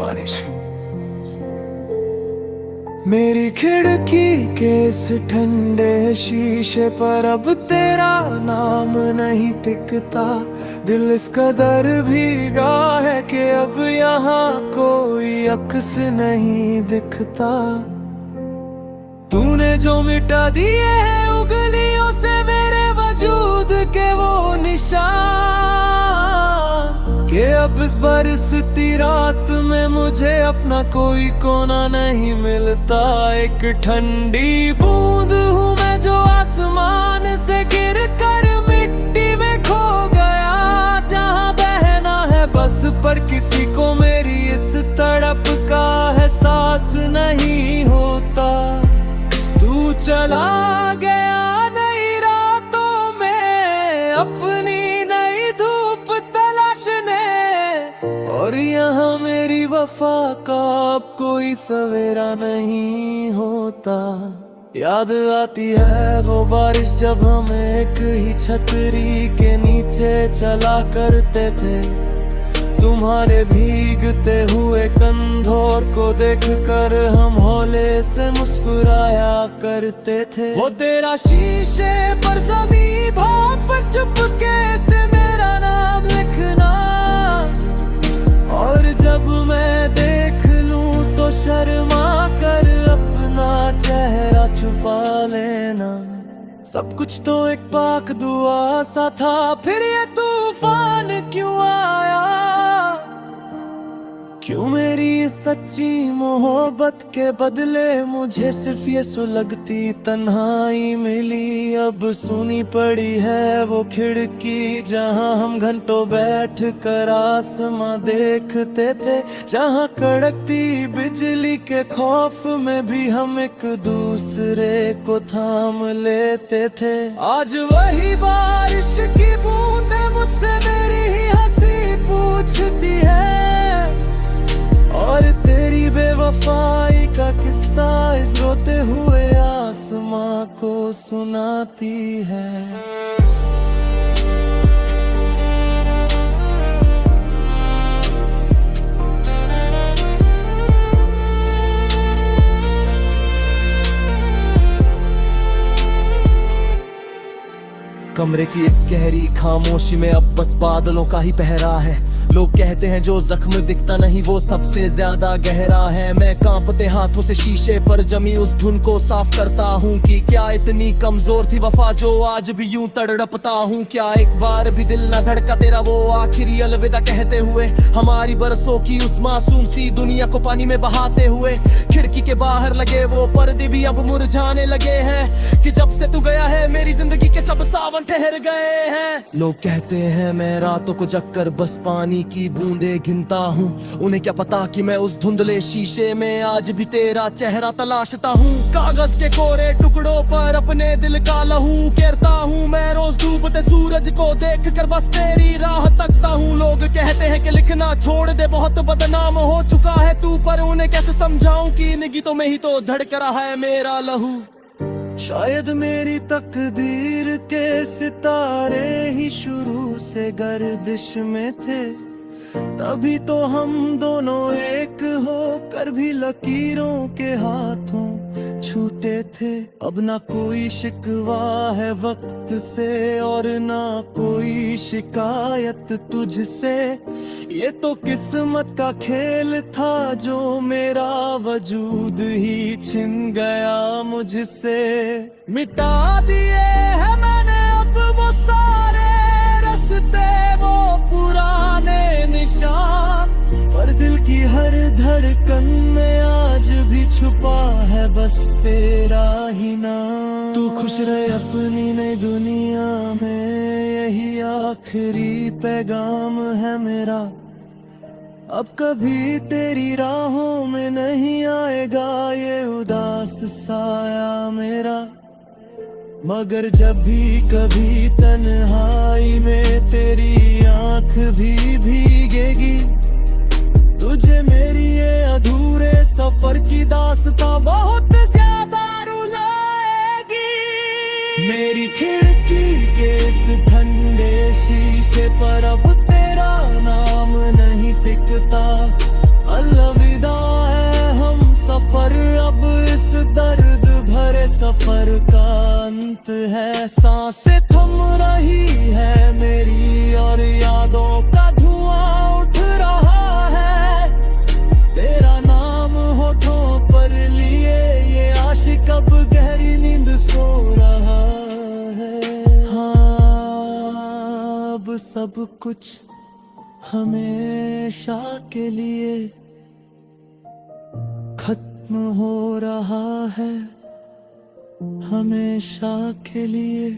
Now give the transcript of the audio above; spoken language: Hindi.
Spanish। मेरी खिड़की के इस ठंडे शीशे पर अब तेरा नाम नहीं टिकता। दिल इस कदर भीगा है कि अब यहाँ कोई अक्स नहीं दिखता। तूने जो मिटा दिए हैं उंगलियों से मेरे वजूद के वो निशान, कि अब इस बरसती रात में मुझे अपना कोई कोना नहीं मिलता। एक ठंडी बूंद हूँ मैं जो आसमान से गिर कर मिट्टी में खो गया। जहाँ बहना है बस पर किसी को मेरी इस तड़प का एहसास नहीं होता। तू चला गया नई रातों में अपनी नई धूप तलाशने, और यहाँ मेरी वफा का अब कोई सवेरा नहीं होता। याद आती है वो बारिश जब हम एक ही छतरी के नीचे चला करते थे। तुम्हारे भीगते हुए कंधों को देखकर हम हौले से मुस्कुराया करते थे। वो तेरा शीशे पर ज़मीं भाप पर चुपके से मेरा नाम लिखना, और जब मैं देख लूं तो शर्मा कर अपना चेहरा छुपा लेना। सब कुछ तो एक पाक दुआ सा था, फिर ये तूफान क्यों आया? क्यों मेरी सच्ची मोहब्बत के बदले मुझे सिर्फ ये सुलगती तन्हाई मिली। अब सुनी पड़ी है वो खिड़की जहां हम घंटों बैठ कर आसमां देखते थे। जहां कड़कती बिजली के खौफ में भी हम एक दूसरे को थाम लेते थे। आज वही बारिश की बूंदें मुझसे मेरी ही हंसी पूछती है, और तेरी बेवफाई का किस्सा इस रोते हुए आसमां को सुनाती है। कमरे की इस गहरी खामोशी में अब बस बादलों का ही पहरा है। लोग कहते हैं जो जख्म दिखता नहीं वो सबसे ज्यादा गहरा है। मैं कांपते हाथों से शीशे पर जमी उस धुन को साफ करता हूँ कि क्या इतनी कमजोर थी वफा जो आज भी यूं तड़पता हूँ। क्या एक बार भी दिल न धड़का तेरा वो आखिरी अलविदा कहते हुए, हमारी बरसों की उस मासूम सी दुनिया को पानी में बहाते हुए। खिड़की के बाहर लगे वो पर्दे भी अब मुरझाने लगे हैं, कि जब से तू गया है मेरी जिंदगी के सब सावन ठहर गए हैं। लोग कहते हैं मैं रातों को जगकर बस पानी की बूंदे गिनता हूँ, उन्हें क्या पता कि मैं उस धुंधले शीशे में आज भी तेरा चेहरा तलाशता हूँ। कागज के कोरे टुकड़ों पर अपने दिल का लहू केरता हूँ मैं रोज डूबते सूरज को देख कर बस तेरी राह तकता हूँ। लोग कहते हैं कि लिखना छोड़ दे बहुत बदनाम हो चुका है तू, पर उन्हें कैसे समझाऊं कि इन गीतों में ही तो धड़क रहा है मेरा लहू। शायद मेरी तकदीर के सितारे ही शुरू से गर्दिश में थे, तभी तो हम दोनों एक होकर भी लकीरों के हाथों छूटे थे। अब ना कोई शिकवा है वक्त से और ना कोई शिकायत तुझसे, ये तो किस्मत का खेल था जो मेरा वजूद ही छिन गया मुझसे। मिटा दिए हैं मैंने अब वो सारे रास्ते वो पुराने निशान, पर दिल की हर धड़कन में आज भी छुपा है बस तेरा ही नाम। तू खुश रहे अपनी नई दुनिया में, यही आखिरी पैगाम है मेरा। अब कभी तेरी राहों में नहीं आएगा ये उदास साया मेरा, मगर जब भी कभी तन्हाई में तेरी आंख भी भीगेगी, तुझे मेरी ये अधूरे सफर की दास्तां बहुत ज्यादा रुलाएगी। मेरी खिड़की के इस ठंडे शीशे पर अब तेरा नाम नहीं टिकता। I love you। शांत है, सांसें थम रही है मेरी और यादों का धुआं उठ रहा है। तेरा नाम होठों पर लिए ये आशिक अब गहरी नींद सो रहा है। हाँ, अब सब कुछ हमेशा के लिए खत्म हो रहा है, हमेशा के लिए।